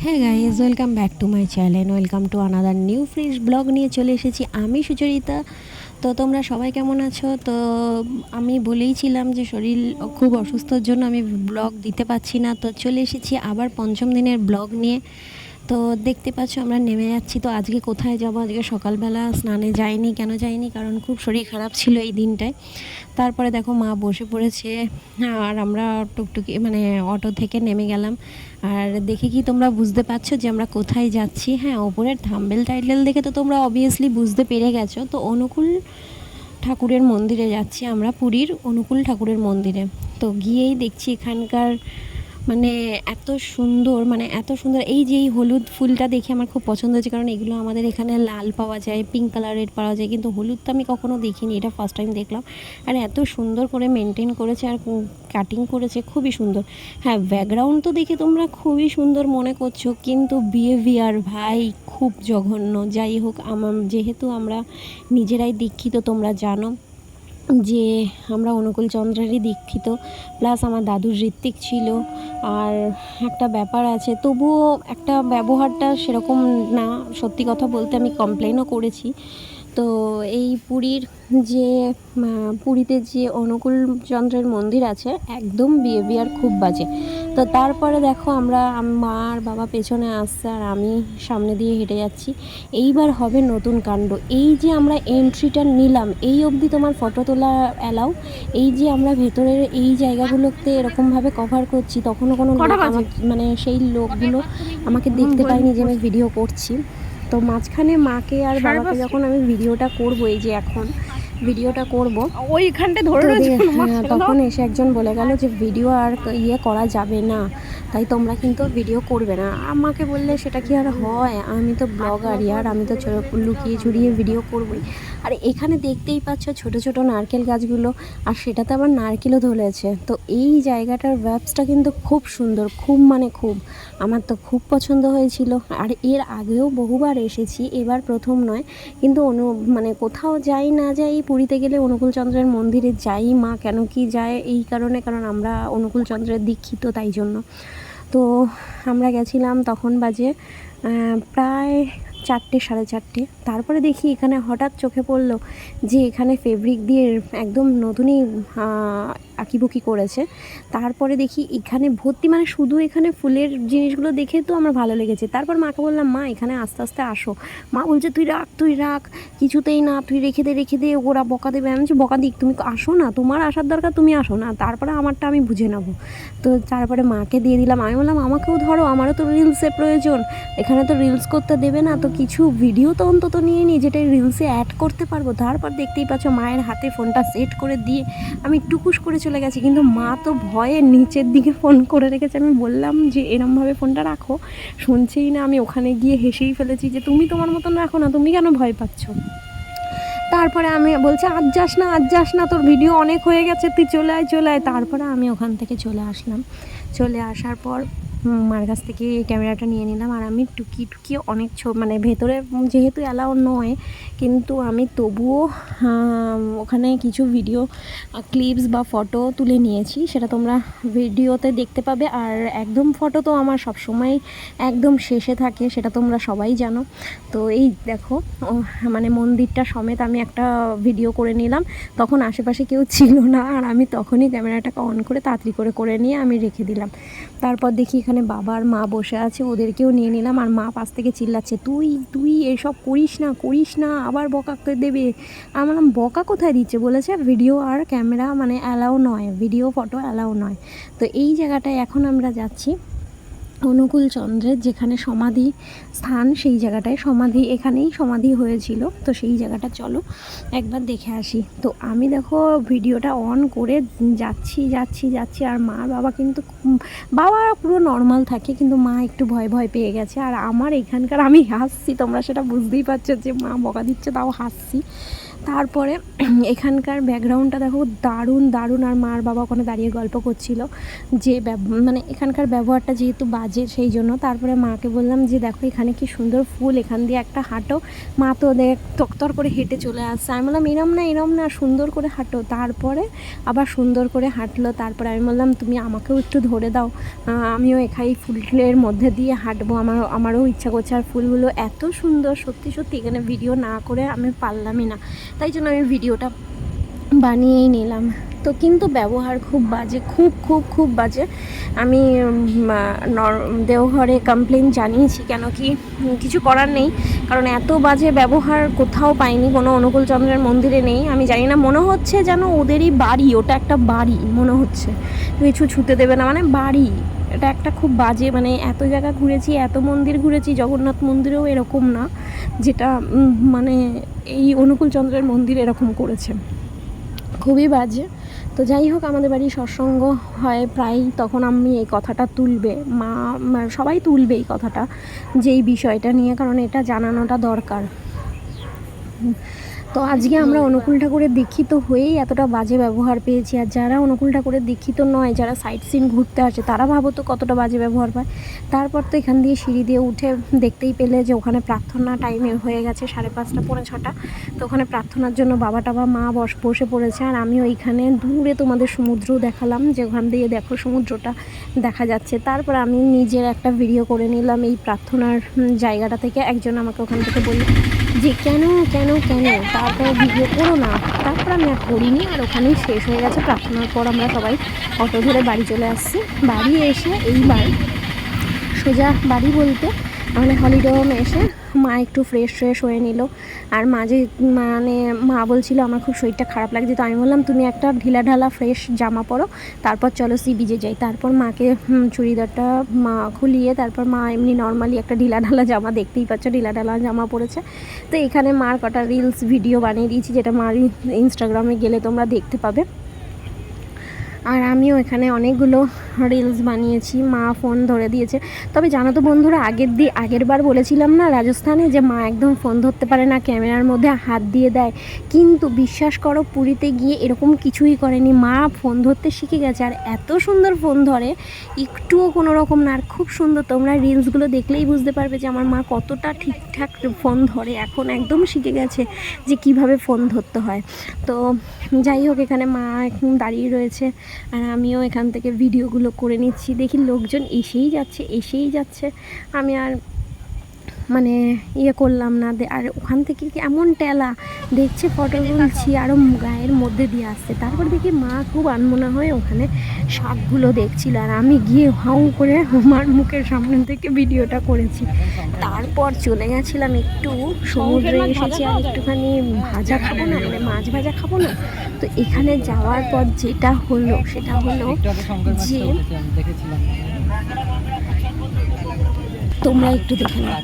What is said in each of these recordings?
হ্যাঁ guys, welcome back to my channel, welcome to another new fresh blog নিয়ে চলে এসেছি আমি সুচরিতা। তো তোমরা সবাই কেমন আছো? তো আমি বলেইছিলাম যে শরীর খুব অসুস্থর জন্য আমি ব্লগ দিতে পারছি না, তো চলে এসেছি আবার পঞ্চম দিনের ব্লগ নিয়ে। তো দেখতে পাচ্ছ আমরা নেমে যাচ্ছি। তো আজকে কোথায় যাব? আজকে সকালবেলা স্নানে যাইনি। কেন যাইনি? কারণ খুব শরীর খারাপ ছিল এই দিনটায়। তারপরে দেখো মা বসে পড়েছে, আর আমরা টুকটুকি মানে অটো থেকে নেমে গেলাম। আর দেখে কি তোমরা বুঝতে পারছো যে আমরা কোথায় যাচ্ছি? হ্যাঁ, ওপরের থাম্বেল টাইটেল দেখে তো তোমরা অবভিয়াসলি বুঝতে পেরে গেছো। তো অনুকূল ঠাকুরের মন্দিরে যাচ্ছি আমরা, পুরীর অনুকূল ঠাকুরের মন্দিরে। তো গিয়েই দেখছি এখানকার মানে এত সুন্দর, মানে এত সুন্দর। এই যে এই হলুদ ফুলটা দেখে আমার খুব পছন্দ হয়েছে, কারণ এগুলো আমাদের এখানে লাল পাওয়া যায়, পিঙ্ক কালারের পাওয়া যায়, কিন্তু হলুদটা আমি কখনো দেখিনি, এটা ফার্স্ট টাইম দেখলাম। আর এত সুন্দর করে মেনটেন করেছে আর কাটিং করেছে, খুবই সুন্দর। হ্যাঁ, ব্যাকগ্রাউন্ড তো দেখে তোমরা খুবই সুন্দর মনে করছো, কিন্তু বিহেভিয়ার ভাই খুব জঘন্য। যাই হোক, যেহেতু আমরা নিজেরাই দীক্ষিত, তোমরা জানো যে আমরা অনুকূল চন্দ্রেরই দীক্ষিত, প্লাস আমার দাদুর ঋত্বিক ছিল। আর একটা ব্যাপার আছে, তবুও একটা ব্যবহারটা সেরকম না। সত্যি কথা বলতে আমি কমপ্লেনও করেছি। তো এই যে পুরীতে যে অনুকূল চন্দ্রের মন্দির আছে, একদম বিহেভিয়ার খুব বাজে। তো তারপরে দেখো আমরা মা আর বাবা পেছনে আসছে আর আমি সামনে দিয়ে হেঁটে যাচ্ছি। এইবার হবে নতুন কাণ্ড। এই যে আমরা এন্ট্রিটা নিলাম, এই অবধি তোমার ফটো তোলা অ্যালাউ। এই যে আমরা ভেতরের এই জায়গাগুলোতে এরকমভাবে কভার করছি, তখনও কোনো মানে সেই লোকগুলো আমাকে দেখতে পাইনি যে আমি ভিডিও করছি। তো মাঝখানে মাকে আর বাবাকে যখন আমি ভিডিওটা করব, এই যে এখন ভিডিওটা করব, ওইখানটা ধরে তখন এসে একজন বলে গেল যে ভিডিও আর করা যাবে না, তাই তোমরা কিন্তু ভিডিও করবে না। আমাকে বললে সেটা কি আর হয়? আমি তো ব্লগার ইয়ার, আমি তো লুকিয়ে ঝুড়িয়ে ভিডিও করবই। আর এখানে দেখতেই পাচ্ছ ছোট ছোট নারকেল গাছগুলো, আর সেটাতে আবার নারকেলও ধরেছে। তো এই জায়গাটার ভ্যাবসটা কিন্তু খুব সুন্দর, খুব মানে খুব, আমার তো খুব পছন্দ হয়েছিল। আর এর আগেও বহুবার এসেছি, এবার প্রথম নয়। কিন্তু মানে কোথাও যাই না যাই, পুরীতে গেলে অনুকূল চন্দ্রের মন্দিরে যাই। মা কেন কি যায়? এই কারণে, কারণ আমরা অনুকূল চন্দ্রের দীক্ষিত, তাই জন্য। তো আমরা গেছিলাম, তখন বাজে প্রায় 4টে, 4:30। তারপরে দেখি এখানে হঠাৎ চোখে পড়লো যে এখানে ফেব্রিক দিয়ে একদম নতুনই আঁকিবুকি করেছে। তারপরে দেখি এখানে ভর্তি, মানে শুধু এখানে ফুলের জিনিসগুলো দেখে তো আমার ভালো লেগেছে। তারপর মাকে বললাম, মা এখানে আস্তে আস্তে আসো। মা বলছে তুই রাখ, কিছুতেই না, তুই রেখে দে, ওরা বকা দেবে। আমি বলছি বকা দিক, তুমি আসো না, তোমার আসার দরকার, তুমি আসো না, তারপরে আমারটা আমি বুঝে নেবো। তো তারপরে মাকে দিয়ে দিলাম। আমি বললাম আমাকেও ধরো, আমারও তো রিলসের প্রয়োজন, এখানে তো রিলস করতে দেবে না, তো কিছু ভিডিও তো অন্তত নিয়ে নিই যেটা রিলসে অ্যাড করতে পারবো। তারপর দেখতেই পাচ্ছ মায়ের হাতে ফোনটা সেট করে দিয়ে আমি টুকুস করে চলে গেছি, কিন্তু মা তো ভয়ে নিচের দিকে ফোন করে রেখেছে। আমি বললাম যে এরমভাবে ফোনটা রাখো, শুনছেই না। আমি ওখানে গিয়ে হেসেই ফেলেছি যে তুমি তোমার মতন রাখো না, তুমি কেন ভয় পাচ্ছ? তারপরে আমি বলছি আজ যাস না, তোর ভিডিও অনেক হয়ে গেছে, তুই চলে আয়। তারপরে আমি ওখান থেকে চলে আসলাম। চলে আসার পর মার কাছ থেকে ক্যামেরাটা নিয়ে নিলাম। আর আমি টুকি অনেক মানে ভেতরে যেহেতু অ্যালাউ নয়, কিন্তু আমি তবুও ওখানে কিছু ভিডিও ক্লিপস বা ফটো তুলে নিয়েছি, সেটা তোমরা ভিডিওতে দেখতে পাবে। আর একদম ফটো তো আমার সবসময় একদম শেষে থাকে, সেটা তোমরা সবাই জানো। তো এই দেখো, মানে মন্দিরটা সমেত আমি একটা ভিডিও করে নিলাম। তখন আশেপাশে কেউ ছিল না, আর আমি তখনই ক্যামেরাটাকে অন করে তাড়াতাড়ি করে নিয়ে আমি রেখে দিলাম। তারপর দেখি এখানে বাবা আর মা বসে আছে, ওদেরকেও নিয়ে নিলাম। আর মা পাশ থেকে চিল্লাচ্ছে, তুই এসব করিস না, আবার বকা দেবে। আমি বললাম বকা কোথায় দিচ্ছে? বলেছে ভিডিও আর ক্যামেরা মানে অ্যালাউ নয়, ভিডিও ফটো অ্যালাউ নয়। তো এই জায়গাটায় এখন আমরা যাচ্ছি অনুকূল চন্দ্রের যেখানে সমাধি স্থান, সেই জায়গাটায় এখানেই সমাধি হয়েছিল। তো সেই জায়গাটা চলো একবার দেখে আসি। তো আমি দেখো ভিডিওটা অন করে যাচ্ছি। আর মা বাবা কিন্তু, বাবা পুরো নর্মাল থাকে, কিন্তু মা একটু ভয় পেয়ে গেছে। আর আমার এখানকার, আমি হাসছি, তোমরা সেটা বুঝতেই পারছো যে মা বকা দিচ্ছে তাও হাসছি। তারপরে এখানকার ব্যাকগ্রাউন্ডটা দেখো দারুণ দারুণ, আর মার বাবা ওখানে দাঁড়িয়ে গল্প করছিল যে মানে এখানকার ব্যবহারটা যেহেতু বাজে সেই জন্য। তারপরে মাকে বললাম যে দেখো এখানে কি সুন্দর ফুল, এখান দিয়ে একটা হাঁটো। মা তো দেখ তক্তর করে হেঁটে চলে আসছে। আমি বললাম এরম না সুন্দর করে হাঁটো। তারপরে আবার সুন্দর করে হাঁটলো। তারপরে আমি বললাম তুমি আমাকেও একটু ধরে দাও, আমিও এখানে ফুলের মধ্যে দিয়ে হাঁটবো, আমারও ইচ্ছা করছে। আর ফুলগুলো এত সুন্দর, সত্যি সত্যি এখানে ভিডিও না করে আমি পারলামই না, তাই জন্য আমি ভিডিওটা বানিয়েই নিলাম। তো কিন্তু ব্যবহার খুব বাজে, খুব খুব খুব বাজে। আমি দেওঘরে কমপ্লেন জানিয়েছি, কেন কি কিছু করার নেই, কারণ এত বাজে ব্যবহার কোথাও পাইনি, কোনো অনুকূলচন্দ্রের মন্দিরে নেই। আমি জানি না, মনে হচ্ছে যেন ওদেরই বাড়ি, ওটা একটা বাড়ি মনে হচ্ছে, কিছু ছুতে দেবে না, মানে বাড়ি। এটা একটা খুব বাজে, মানে এত জায়গা ঘুরেছি, এত মন্দির ঘুরেছি, জগন্নাথ মন্দিরেও এরকম না, যেটা মানে এই অনুকূলচন্দ্রের মন্দির এরকম করেছে, খুবই বাজে। তো যাই হোক, আমাদের বাড়ি সৎসঙ্গ হয় প্রায়, তখন আমি এই কথাটা তুলবে, মা সবাই তুলবে এই কথাটা, যেই বিষয়টা নিয়ে, কারণ এটা জানানোটা দরকার। তো আজকে আমরা অনুকূল ঠাকুরের দীক্ষিত হয়েই এতটা বাজে ব্যবহার পেয়েছি, আর যারা অনুকূল ঠাকুরের দীক্ষিত নয়, যারা সাইট সিন ঘুরতে আসে, তারা ভাবো তো কতটা বাজে ব্যবহার পায়। তারপর তো এখান দিয়ে সিঁড়ি দিয়ে উঠে দেখতেই পেলে যে ওখানে প্রার্থনা টাইমে হয়ে গেছে 5:30 পৌনে 6টা। তো ওখানে প্রার্থনার জন্য বাবা টাবা মা বসে পড়েছে, আর আমি ওইখানে দূরে তোমাদের সমুদ্রও দেখালাম, যে ওখান দিয়ে দেখো সমুদ্রটা দেখা যাচ্ছে। তারপর আমি নিজের একটা ভিডিও করে নিলাম এই প্রার্থনার জায়গাটা থেকে। একজন আমাকে ওখান থেকে বলল যে কেন কেন কেন তারপর ভিডিও করো না। তারপর আমি আর করিনি, আর ওখানেই শেষ হয়ে গেছে। প্রার্থনার পর আমরা সবাই অটো ধরে বাড়ি চলে আসছি। বাড়ি এসে এইবার সোজা বাড়ি বলতে মানে হলিডে হোমে এসে মা একটু ফ্রেশ হয়ে নিল। আর মানে মা বলছিল আমার খুব শরীরটা খারাপ লাগছে, তো আমি বললাম তুমি একটা ঢিলাঢালা ফ্রেশ জামা পরো, তারপর চলো সি বিচে যাই। তারপর মাকে চুড়িদারটা মা খুলিয়ে, তারপর মা এমনি নর্মালি একটা ঢিলাঢালা জামা, দেখতেই পাচ্ছ ঢিলাঢালা জামা পরেছে। তো এখানে মার কটা রিলস ভিডিও বানিয়ে দিয়েছি, যেটা মার ইনস্টাগ্রামে গেলে তোমরা দেখতে পাবে। আর আমিও এখানে অনেকগুলো রিলস বানিয়েছি। মা ফোন ধরে দিয়েছে। তবে জানো তো বন্ধুরা, আগের বার বলেছিলাম না রাজস্থানে, যে মা একদম ফোন ধরতে পারে না, ক্যামেরার মধ্যে হাত দিয়ে দেয়, কিন্তু বিশ্বাস করো পুরীতে গিয়ে এরকম কিছুই করেনি। মা ফোন ধরতে শিখে গেছে, আর এত সুন্দর ফোন ধরে, একটুও কোনো রকম না, আর খুব সুন্দর। তোমরা রিলসগুলো দেখলেই বুঝতে পারবে যে আমার মা কতটা ঠিকঠাক ফোন ধরে, এখন একদম শিখে গেছে যে কিভাবে ফোন ধরতে হয়। তো যাই হোক, এখানে মা এখন দাঁড়িয়ে রয়েছে, আর আমিও এখান থেকে ভিডিওগুলো করে নিচ্ছি। দেখি লোকজন এসেই যাচ্ছে। আমি আর মানে করলাম না। আর ওখান থেকে কি এমন টেলা দেখছে, ফটো তুলছি, আরও গায়ের মধ্যে দিয়ে আসছে। তারপর দেখি মা খুব আনমনা হয়ে ওখানে শাকগুলো দেখছিল, আর আমি গিয়ে হাউ করে আমার মুখের সামনে থেকে ভিডিওটা করেছি। তারপর চলে গেছিলাম একটু সমুদ্রে, এসেছি আর একটুখানি ভাজা খাবো না, মানে মাছ ভাজা খাবো না। তো এখানে যাওয়ার পর যেটা হলো সেটা হলো যে তোমরা একটু দেখে নাও।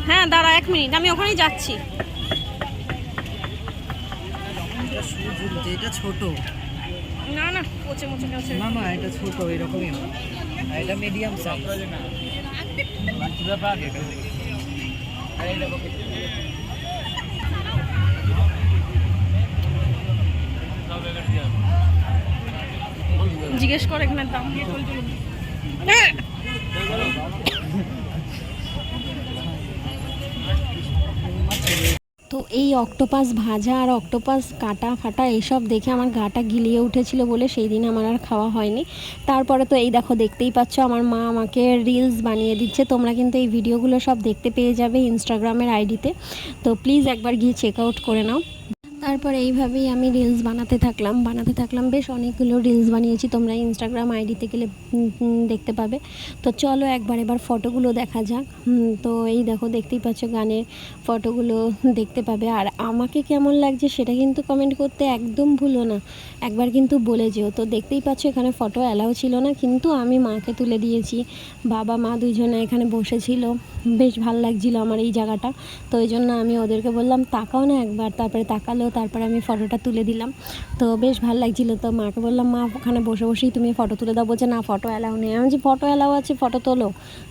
হ্যাঁ দাঁড়া 1 মিনিট, আমি ওখানেই যাচ্ছি। এটা ছোট না না কোচে মোচে আছে না না, এটা ছোট এরকমই, এটা মিডিয়াম সাইজ। জিজ্ঞেস কর এখানে দাম। তো এই অক্টোপাস ভাজা আর অক্টোপাস কাটা ফাটা এইসব দেখে আমার গাটা গিলিয়ে উঠেছিল বলে সেই দিন আমার আর খাওয়া হয়নি। তারপরে তো এই দেখো, দেখতেই পাচ্ছ আমার মা আমাকে রিলস বানিয়ে দিচ্ছে। তোমরা কিন্তু এই ভিডিওগুলো সব দেখতে পেয়ে যাবে ইনস্টাগ্রামের আইডিতে, তো প্লিজ একবার গিয়ে চেক আউট করে নাও। তারপর এইভাবেই আমি রিলস বানাতে থাকলাম বেশ অনেকগুলো রিলস বানিয়েছি, তোমরা ইনস্টাগ্রাম আইডিতে গেলে দেখতে পাবে। তো চলো এবার ফটোগুলো দেখা যাক। তো এই দেখো, দেখতেই পাচ্ছ গানের ফটোগুলো দেখতে পাবে। আর আমাকে কেমন লাগছে সেটা কিন্তু কমেন্ট করতে একদম ভুলো না, একবার কিন্তু বলে যেও। তো দেখতেই পাচ্ছ এখানে ফটো অ্যালাউ ছিল না, কিন্তু আমি মাকে তুলে দিয়েছি। বাবা মা দুইজনে এখানে বসেছিল, বেশ ভালো লাগছিলো আমার এই জায়গাটা। তো ওই জন্য আমি ওদেরকে বললাম তাকাও না একবার, তারপরে তাকালো, তারপরে আমি ফটোটা তুলে দিলাম। তো বেশ ভালো লাগছিলো। তো মাকে বললাম মা ওখানে বসে বসেই তুমি ফটো তুলে দাও, বলছে না ফটো অ্যালাউ নেই। আমি যে ফটো অ্যালাউ আছে, ফটো তোলো।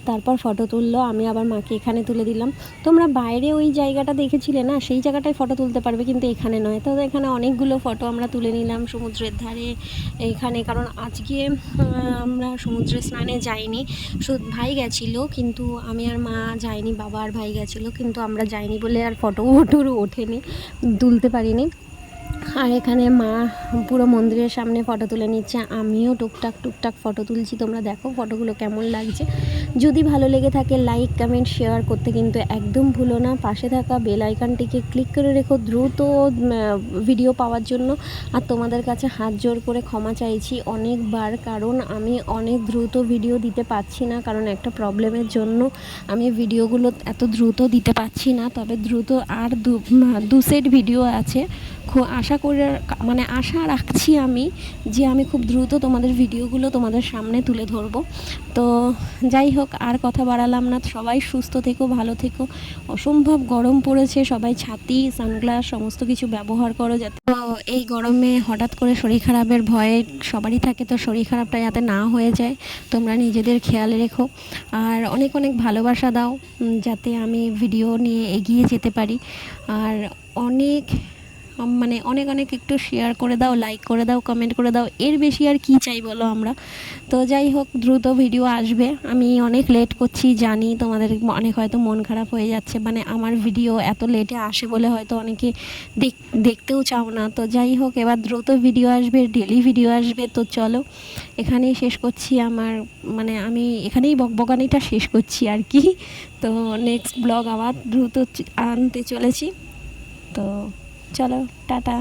তারপর ফটো তুললো, আমি আবার মাকে এখানে তুলে দিলাম। তোমরা বাইরে ওই জায়গাটা দেখেছিলে না, সেই জায়গাটায় ফটো তুলতে পারবে, কিন্তু এখানে নয়। তো এখানে অনেকগুলো ফটো আমরা তুলে নিলাম সমুদ্রের ধারে এইখানে, কারণ আজকে আমরা সমুদ্রে স্নানে যাইনি, শুধু ভাই গেছিলো, কিন্তু আমি আর মা যাইনি, বাবা আর ভাই গেছিলো, কিন্তু আমরা যাইনি বলে আর ফটো ওঠেনি, তুলতে পারিনি। আর এখানে মা পুরো মন্দিরের সামনে ফটো তুলে নিচ্ছে, আমিও টুকটাক ফটো তুলছি। তোমরা দেখো ফটোগুলো কেমন লাগছে। যদি ভালো লেগে থাকে লাইক কমেন্ট শেয়ার করতে কিন্তু একদম ভুলো না। পাশে থাকা বেল আইকনটিকে ক্লিক করে রেখো দ্রুত ভিডিও পাওয়ার জন্য। আর তোমাদের কাছে হাত জোর করে ক্ষমা চাইছি অনেকবার, কারণ আমি অনেক দ্রুত ভিডিও দিতে পারছি না, কারণ একটা প্রবলেমের জন্য আমি ভিডিওগুলো এত দ্রুত দিতে পারছি না। তবে দ্রুত আর দু সেট ভিডিও আছে, আশা রাখছি আমি যে আমি খুব দ্রুত তোমাদের ভিডিওগুলো তোমাদের সামনে তুলে ধরবো। তো যাই হোক, আর কথা বাড়ালাম না, সবাই সুস্থ থেকো, ভালো থেকো। অসম্ভব গরম পড়েছে, সবাই ছাতি সানগ্লাস সমস্ত কিছু ব্যবহার করো, যাতে তো এই গরমে হঠাৎ করে শরীর খারাপের ভয়ে সবারই থাকে, তো শরীর খারাপটা যাতে না হয়ে যায় তোমরা নিজেদের খেয়াল রেখো। আর অনেক অনেক ভালোবাসা দাও, যাতে আমি ভিডিও নিয়ে এগিয়ে যেতে পারি। আর অনেক অনেক একটু শেয়ার করে দাও, লাইক করে দাও, কমেন্ট করে দাও, এর বেশি আর কি চাই বলো আমরা। তো যাই হোক, দ্রুত ভিডিও আসবে। আমি অনেক লেট করছি জানি, তোমাদের অনেক হয়তো মন খারাপ হয়ে যাচ্ছে, আমার ভিডিও এত লেটে আসে বলে হয়তো অনেকে দেখতেও চাও না। তো যাই হোক, এবার দ্রুত ভিডিও আসবে, ডেলি ভিডিও আসবে। তো চলো এখানেই শেষ করছি আমি এখানেই বকবকানিটা শেষ করছি আর কি। তো নেক্সট ব্লগ আবার দ্রুত আনতে চলেছি। তো চলো টাটা।